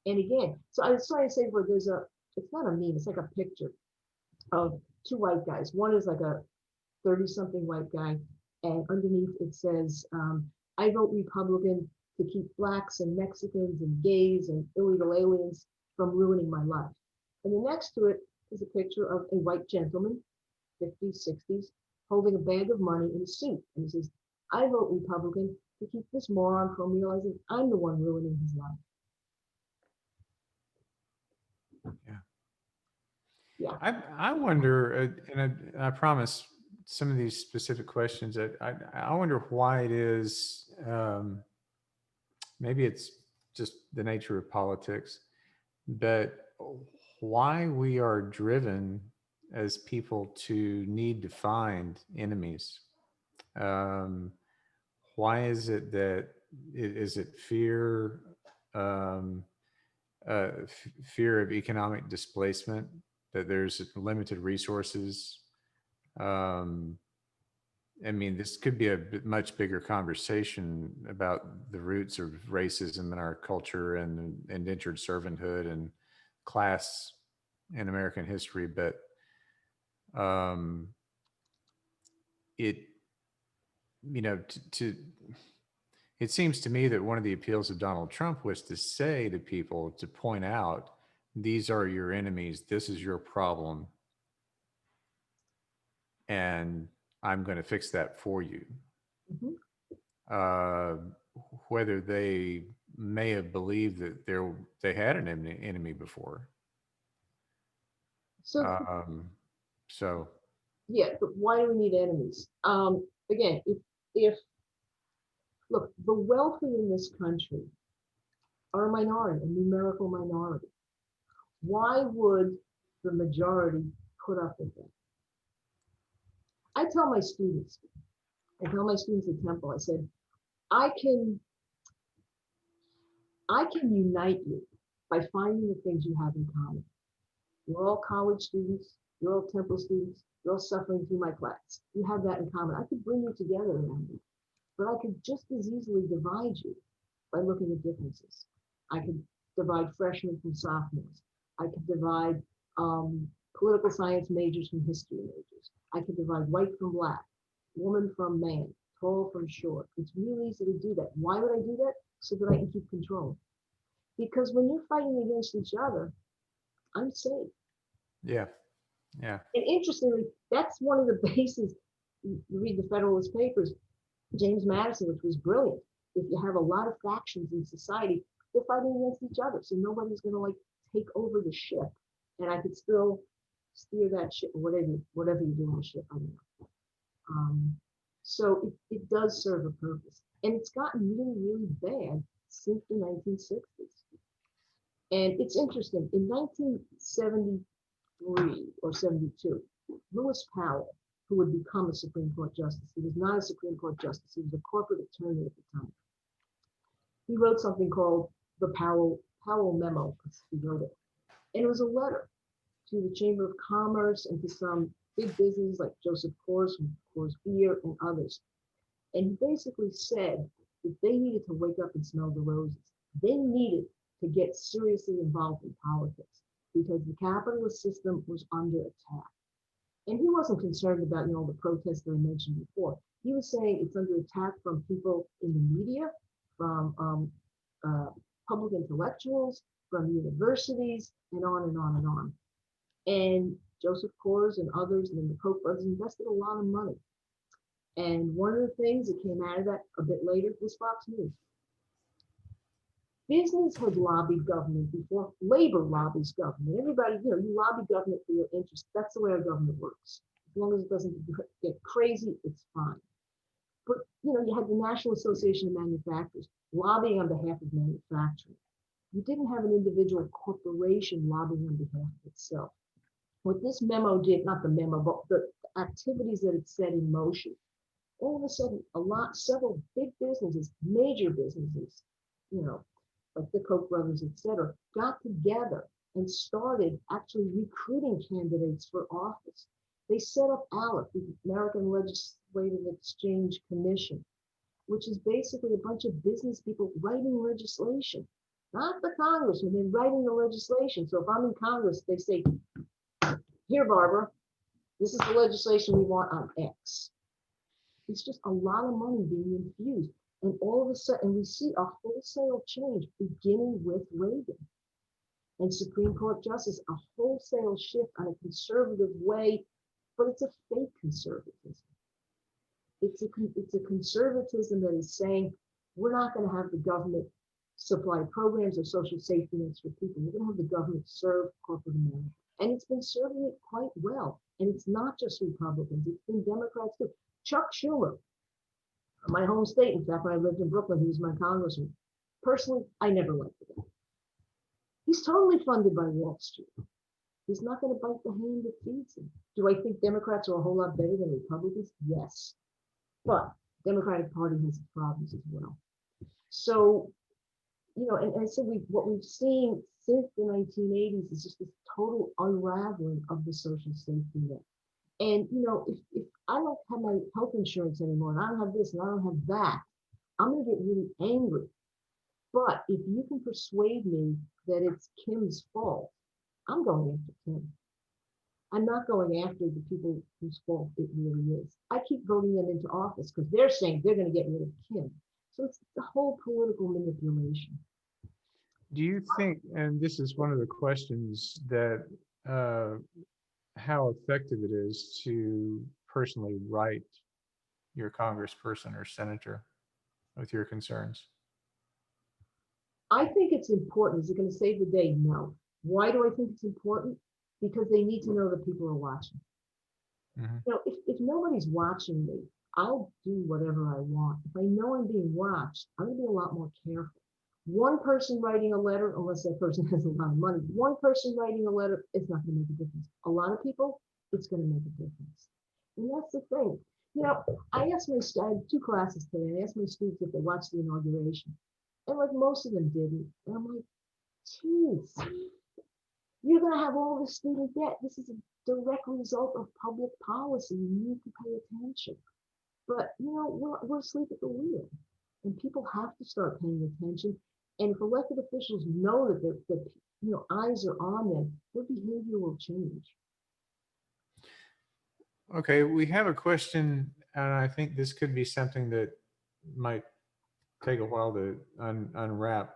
And again, so I was trying to say where it's not a meme, it's like a picture of two white guys. One is like a 30-something white guy, and underneath it says, I vote Republican to keep blacks and Mexicans and gays and illegal aliens from ruining my life. And then next to it is a picture of a white gentleman, 50s, 60s, holding a bag of money in a suit. And he says, I vote Republican to keep this moron from realizing I'm the one ruining his life. Yeah. Yeah. I wonder, and I promise some of these specific questions. I wonder why it is. Maybe it's just the nature of politics, but why we are driven as people to need to find enemies. Um, why is it that is it fear, um, fear of economic displacement, that there's limited resources? Um, I mean, this could be a much bigger conversation about the roots of racism in our culture and indentured servanthood and class in American history, but um, it, to it seems to me that one of the appeals of Donald Trump was to say to people, to point out, these are your enemies, this is your problem, and I'm going to fix that for you. Mm-hmm. Uh, whether they may have believed that they had an enemy before. So Um, so yeah, but why do we need enemies? Again, if look, the wealthy in this country are a minority, a numerical minority. Why would the majority put up with that? I tell my students, at Temple, I said, I can unite you by finding the things you have in common. You're all college students, you're all Temple students, you're all suffering through my class. You have that in common. I could bring you together around it, but I could just as easily divide you by looking at differences. I could divide freshmen from sophomores. I could divide political science majors from history majors. I could divide white from black, woman from man, tall from short. It's really easy to do that. Why would I do that? So that I can keep control. Because when you're fighting against each other, I'm safe. Yeah. Yeah. And interestingly, that's one of the bases. You read the Federalist Papers, James Madison, which was brilliant. If you have a lot of factions in society, they're fighting against each other. So nobody's going to like take over the ship. And I could still steer that ship, or whatever you do on the ship. I don't know. So it does serve a purpose. And it's gotten really, really bad since the 1960s. And it's interesting. In 1973 or 72, Lewis Powell, who would become a Supreme Court justice, he was not a Supreme Court justice, he was a corporate attorney at the time. He wrote something called the Powell Memo. He wrote it. And it was a letter to the Chamber of Commerce and to some big businesses like Joseph Coors from Coors Beer and others. And he basically said that they needed to wake up and smell the roses. They needed to get seriously involved in politics because the capitalist system was under attack. And he wasn't concerned about, the protests that I mentioned before. He was saying it's under attack from people in the media, from public intellectuals, from universities, and on and on and on. And Joseph Coors and others, and then the Koch brothers invested a lot of money. And one of the things that came out of that a bit later was Fox News. Business had lobbied government before labor lobbies government. Everybody, you lobby government for your interests. That's the way our government works. As long as it doesn't get crazy, it's fine. But, you had the National Association of Manufacturers lobbying on behalf of manufacturing. You didn't have an individual corporation lobbying on behalf of itself. What this memo did, not the memo, but the activities that it set in motion, all of a sudden, several big businesses, major businesses, like the Koch brothers, et cetera, got together and started actually recruiting candidates for office. They set up ALEC, the American Legislative Exchange Commission, which is basically a bunch of business people writing legislation, not the congressman, they're writing the legislation. So if I'm in Congress, they say, here, Barbara, this is the legislation we want on X. It's just a lot of money being infused. And all of a sudden, we see a wholesale change beginning with Reagan and Supreme Court justice, a wholesale shift on a conservative way, but it's a fake conservatism. It's a conservatism that is saying, we're not going to have the government supply programs or social safety nets for people. We're going to have the government serve corporate America. And it's been serving it quite well. And it's not just Republicans, it's been Democrats too. Chuck Schumer, my home state, in fact, when I lived in Brooklyn, he was my congressman. Personally, I never liked the guy. He's totally funded by Wall Street. He's not going to bite the hand that feeds him. Do I think Democrats are a whole lot better than Republicans? Yes. But Democratic Party has its problems as well. So, and I said what we've seen since the 1980s is just this total unraveling of the social safety net. And, if I don't have my health insurance anymore, and I don't have this and I don't have that, I'm going to get really angry. But if you can persuade me that it's Kim's fault, I'm going after Kim. I'm not going after the people whose fault it really is. I keep voting them into office because they're saying they're going to get rid of Kim. So it's the whole political manipulation. Do you think, and this is one of the questions, that how effective it is to personally write your congressperson or senator with your concerns? I think it's important. Is it going to save the day? No. Why do I think it's important? Because they need to know that people are watching. Mm-hmm. If nobody's watching me, I'll do whatever I want. If I know I'm being watched, I'm going to be a lot more careful. One person writing a letter, unless that person has a lot of money, one person writing a letter, it's not going to make a difference. A lot of people, it's going to make a difference. And that's the thing. I asked I had 2 classes today, and I asked my students if they watched the inauguration. And like most of them didn't. And I'm like, geez, you're going to have all this student debt. This is a direct result of public policy. You need to pay attention. But, we're asleep at the wheel. And people have to start paying attention. And if elected officials know that eyes are on them, their behavior will change. Okay, we have a question, and I think this could be something that might take a while to unwrap,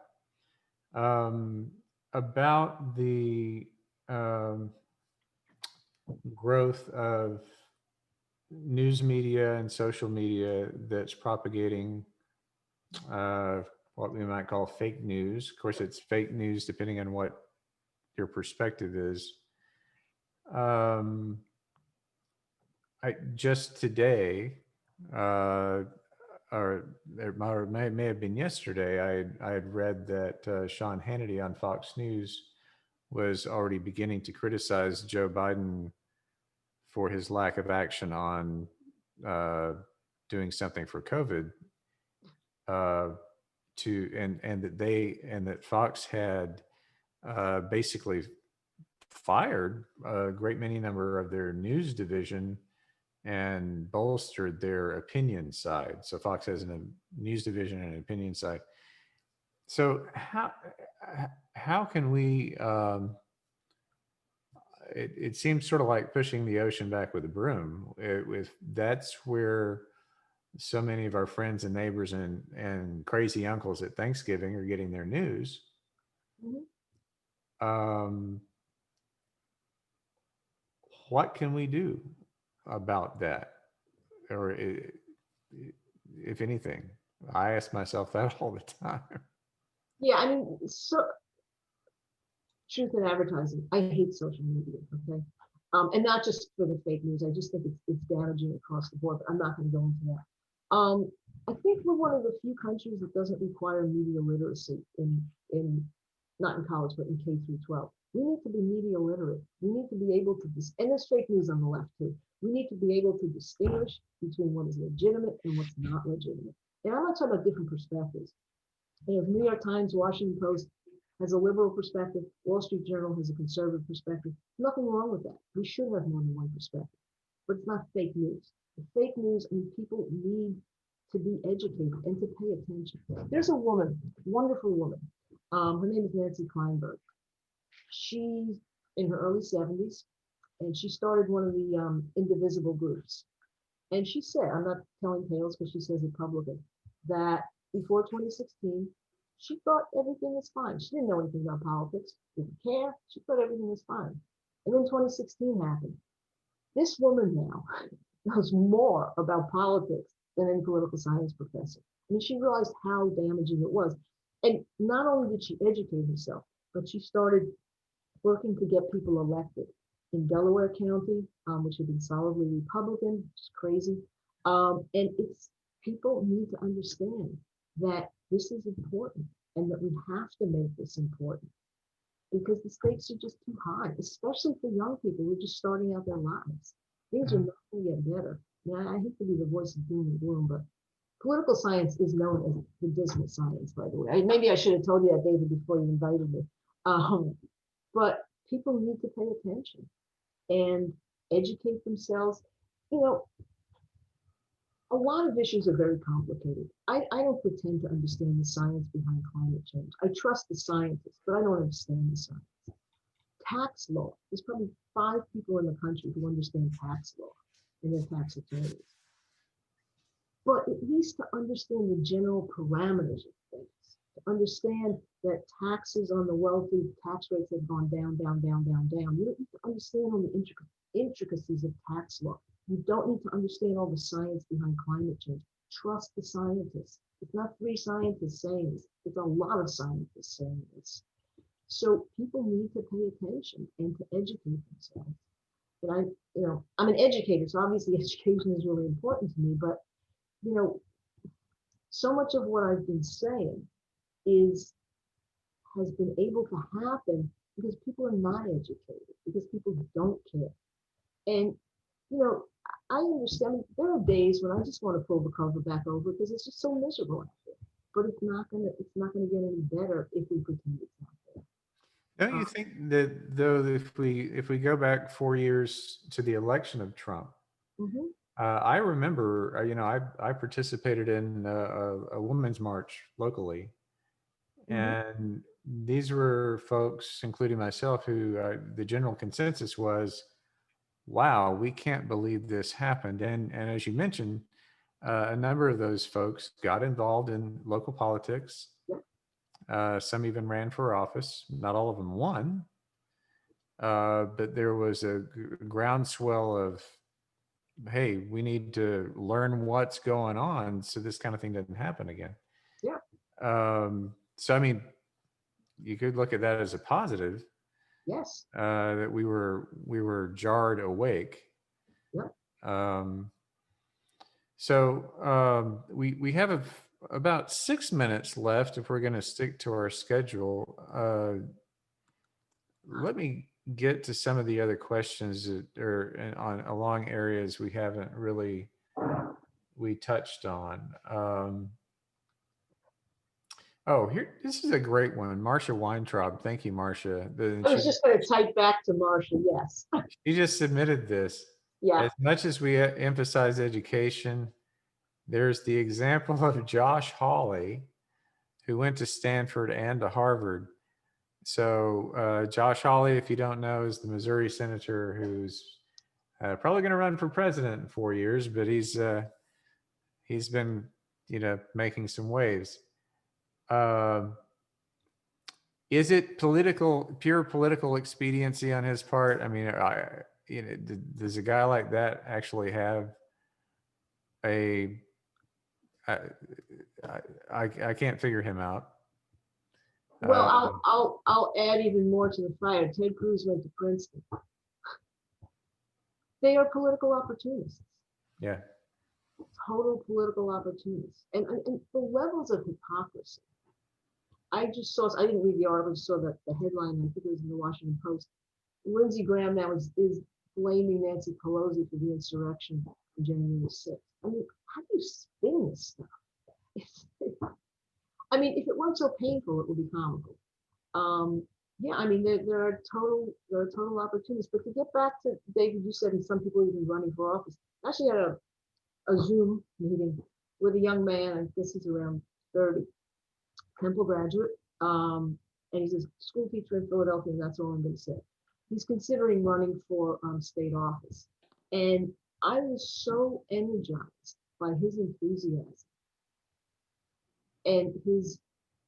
um, about the um, growth of news media and social media that's propagating uh, what we might call fake news. Of course, it's fake news depending on what your perspective is. Um, I just today, uh, or may have been yesterday, I had read that Sean Hannity on Fox News was already beginning to criticize Joe Biden for his lack of action on uh, doing something for COVID. Uh, and that Fox had basically fired a great many number of their news division and bolstered their opinion side. So Fox has a news division and an opinion side. So how can we? It seems sort of like pushing the ocean back with a broom. With that's where so many of our friends and neighbors and crazy uncles at Thanksgiving are getting their news. Mhm. Um, what can we do about that, or if anything? I ask myself that all the time. Yeah, I mean, so truth in advertising. I hate social media. Okay, and not just for the fake news. I just think it's damaging across the board. But I'm not going to go into that. I think we're one of the few countries that doesn't require media literacy in not in college, but in K through 12. We need to be media literate. We need to be able to and there's fake news on the left too. We need to be able to distinguish between what is legitimate and what's not legitimate. And I'm not talking about different perspectives. If New York Times, Washington Post has a liberal perspective, Wall Street Journal has a conservative perspective. Nothing wrong with that. We should have more than one perspective, but it's not fake news. The fake news, I mean, people need to be educated and to pay attention. There's a woman, wonderful woman. Her name is Nancy Kleinberg. She's in her early 70s, and she started one of the indivisible groups. And she said, I'm not telling tales because she says it publicly, that before 2016, she thought everything was fine. She didn't know anything about politics, didn't care. She thought everything was fine. And then 2016 happened. This woman now knows more about politics than any political science professor. I mean, she realized how damaging it was. And not only did she educate herself, but she started working to get people elected in Delaware County, which had been solidly Republican, which is crazy. And it's people need to understand that this is important and that we have to make this important because the stakes are just too high, especially for young people who are just starting out their lives. Things are Mhm. not going to get better. Now, I hate to be the voice of doom and gloom, but political science is known as the dismal science, by the way. Maybe I should have told you that, David, before you invited me. Um, but people need to pay attention and educate themselves. You know, a lot of issues are very complicated. I don't pretend to understand the science behind climate change. I trust the scientists, but I don't understand the science. Tax law. There's probably 5 people in the country who understand tax law and their tax attorneys. But at least to understand the general parameters of things, to understand that taxes on the wealthy, tax rates have gone down, down, down, down, down. You don't need to understand all the intricacies of tax law. You don't need to understand all the science behind climate change. Trust the scientists. It's not 3 scientists saying this, it's a lot of scientists saying this. So people need to pay attention and to educate themselves. And I'm an educator, so obviously education is really important to me, but you know, so much of what I've been saying is has been able to happen because people are not educated, because people don't care. And you know, I understand there are days when I just want to pull the cover back over because it's just so miserable out there. But it's not gonna get any better if we pretend it's not there. Don't you think that though, if we go back 4 years to the election of Trump, Mm-hmm, I remember, I participated in a women's march locally, mm-hmm, and these were folks, including myself, who the general consensus was, wow, we can't believe this happened. And as you mentioned, a number of those folks got involved in local politics. Yep. Some even ran for office. Not all of them won, but there was a groundswell of, hey, we need to learn what's going on so this kind of thing doesn't happen again. Yeah. So, I mean, you could look at that as a positive, Yes. that we were jarred awake. Yep. Um, we have about 6 minutes left if we're going to stick to our schedule. Let me get to some of the other questions that are on along areas we haven't really we touched on. Oh, here, this is a great one. Marcia Weintraub. Thank you, Marcia. I was just going to type back to Marcia. Yes. She just submitted this. Yeah. As much as we emphasize education, there's the example of Josh Hawley, who went to Stanford and to Harvard. So Josh Hawley, if you don't know, is the Missouri senator who's probably going to run for president in 4 years, but he's been making some waves. Is it pure political expediency on his part? I mean, does a guy like that actually have a? I can't figure him out. Well, I'll add even more to the fire. Ted Cruz went to Princeton. They are political opportunists. Yeah. Total political opportunists, and the levels of hypocrisy. I didn't read the article, I just saw the headline. I think it was in the Washington Post. Lindsey Graham now is blaming Nancy Pelosi for the insurrection on January 6th. I mean, how do you spin this stuff? I mean, if it weren't so painful, it would be comical. Yeah, I mean, there are total opportunities. But to get back to David, you said, and some people even running for office. I actually had a Zoom meeting with a young man. I guess he's around 30, Temple graduate, and he's a school teacher in Philadelphia. And that's all I'm going to say. He's considering running for state office, and I was so energized by his enthusiasm and his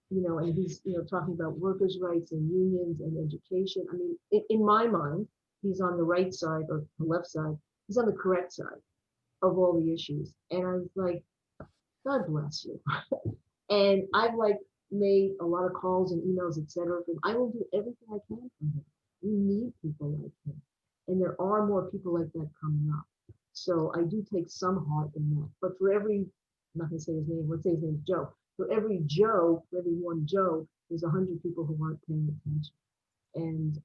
and he's talking about workers' rights and unions and education. I mean, in my mind, he's on the right side or the left side. He's on the correct side of all the issues. And I was like, God bless you. And I've made a lot of calls and emails, etc. I will do everything I can for him. We need people like him. And there are more people like that coming up. So I do take some heart in that. But for every, I'm not going to say his name, let's say his name is Joe. For every one Joe, there's 100 people who aren't paying attention. And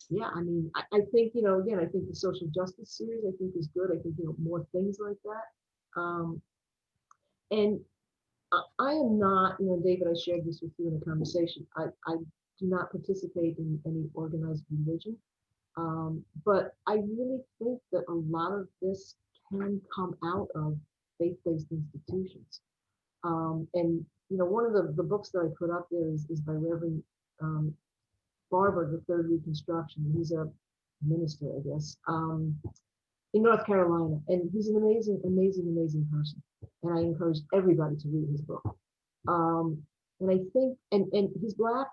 yeah, I mean, I think, again, I think the social justice series, I think is good. I think, more things like that. And I am not, David, I shared this with you in a conversation. I do not participate in any organized religion. But I really think that a lot of this can come out of faith-based institutions. And one of the books that I put up there is by Reverend Barber, the Third Reconstruction. He's a minister, I guess, in North Carolina, and he's an amazing, amazing, amazing person. And I encourage everybody to read his book. And I think, and he's Black.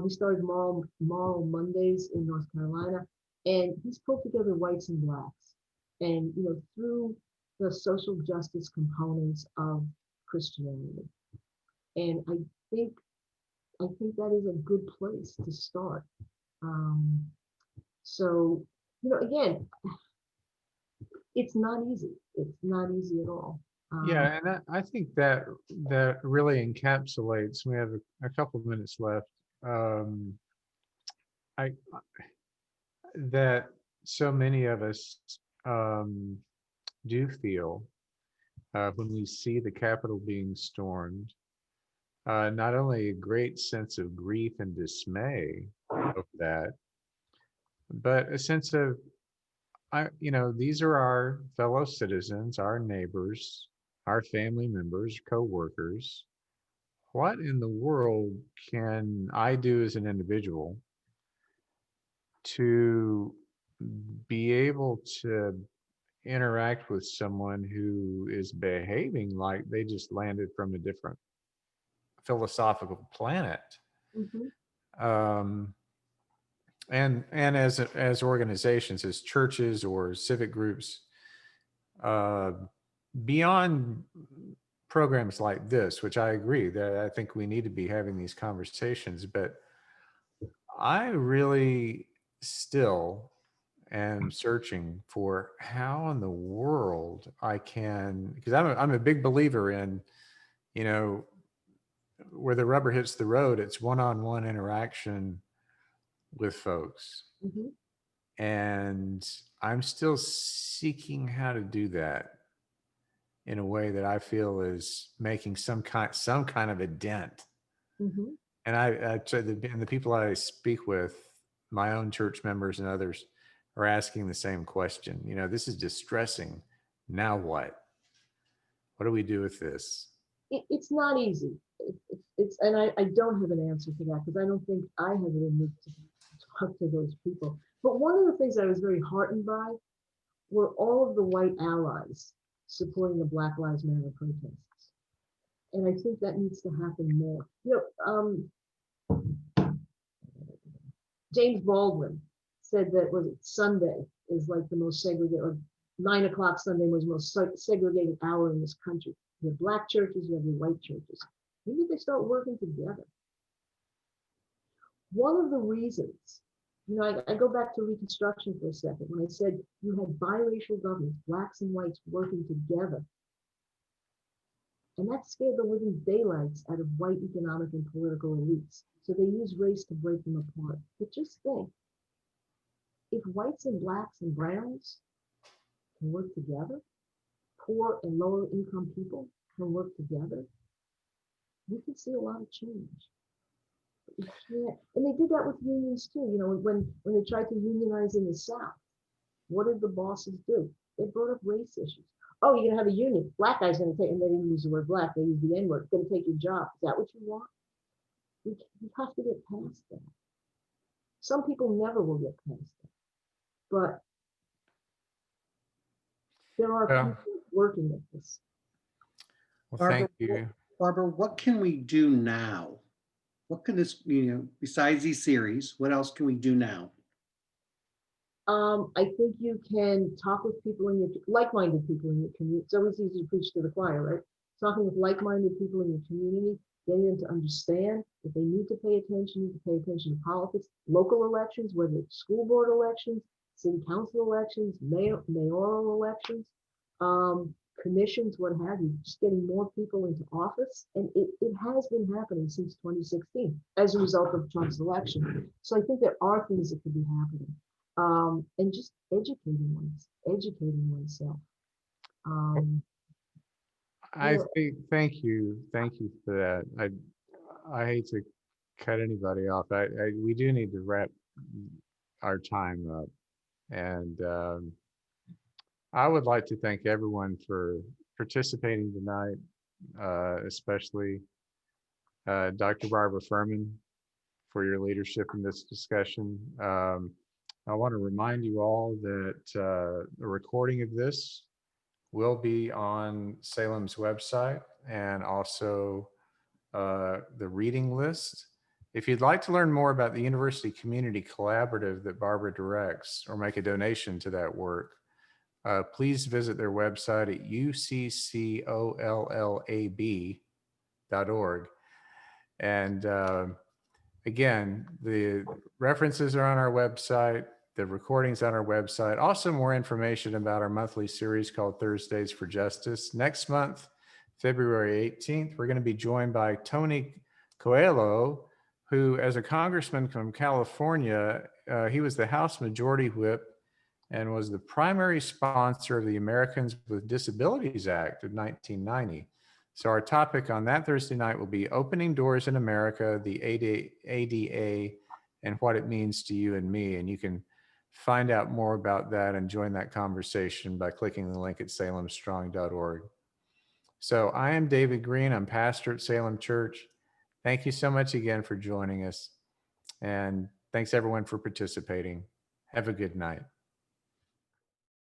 He started Moral Mondays in North Carolina, and he's pulled together whites and Blacks, and through the social justice components of Christianity. And I think that is a good place to start. So again, it's not easy. It's not easy at all. Yeah, and I think that really encapsulates. We have a couple of minutes left. I that so many of us do feel when we see the Capitol being stormed, not only a great sense of grief and dismay of that, but a sense of, these are our fellow citizens, our neighbors, our family members, co-workers. what in the world can I do as an individual to be able to interact with someone who is behaving like they just landed from a different philosophical planet? Hmm. Um, and as organizations, as churches or civic groups, uh, beyond programs like this, which I agree that I think we need to be having these conversations, but I really still am searching for how in the world I can, because I'm a big believer in, you know, where the rubber hits the road, it's one-on-one interaction with folks. Hmm. And I'm still seeking how to do that in a way that I feel is making some kind of a dent. Hmm. And and the people I speak with, my own church members and others, are asking the same question. This is distressing. Now what? What do we do with this? It's not easy. And I don't have an answer for that because I don't think I have it in me to talk to those people. But one of the things I was very heartened by were all of the white allies supporting the Black Lives Matter protests. And I think that needs to happen more. James Baldwin said that was it Sunday is like the most segregated, or 9 o'clock Sunday was the most segregated hour in this country. You have black churches, you have your white churches. Maybe they start working together. One of the reasons, I go back to Reconstruction for a second when I said you had biracial governments, blacks and whites working together. And that scared the living daylights out of white economic and political elites. So they use race to break them apart. But just think, if whites and blacks and browns can work together, poor and lower income people can work together, we can see a lot of change. You can't, and they did that with unions too. When they tried to unionize in the South, what did the bosses do? They brought up race issues. Oh, you're gonna have a union. Black guy's gonna take, and they didn't use the word black, they used the N-word, gonna take your job. Is that what you want? We have to get past that. Some people never will get past that. But there are Well, people working at this. well, Barbara, thank you. Barbara, what can we do now? What can this, besides these series, what else can we do now? I think you can talk with people in your like-minded people in your community. It's always easy to preach to the choir, right? Talking with like-minded people in your community, getting them to understand that they need to pay attention to politics, local elections, whether it's school board elections, city council elections, mayoral elections, commissions, what have you, just getting more people into office. And it has been happening since 2016 as a result of Trump's election. So I think there are things that could be happening. And just educating oneself. Um, I think thank you for that. I hate to cut anybody off. We do need to wrap our time up, and I would like to thank everyone for participating tonight, especially Dr. Barbara Ferman for your leadership in this discussion. I want to remind you all that the recording of this will be on Salem's website and also the reading list. If you'd like to learn more about the University Community Collaborative that Barbara directs or make a donation to that work, please visit their website at uccollab.org. And again, the references are on our website, the recordings on our website. Also, more information about our monthly series called Thursdays for Justice. Next month, February 18th, we're going to be joined by Tony Coelho, who, as a congressman from California, he was the House Majority Whip and was the primary sponsor of the Americans with Disabilities Act of 1990. So our topic on that Thursday night will be Opening Doors in America, the ADA, and what it means to you and me. And you can find out more about that and join that conversation by clicking the link at salemstrong.org. So I am David Green. I'm pastor at Salem Church. Thank you so much again for joining us. And thanks everyone for participating. Have a good night.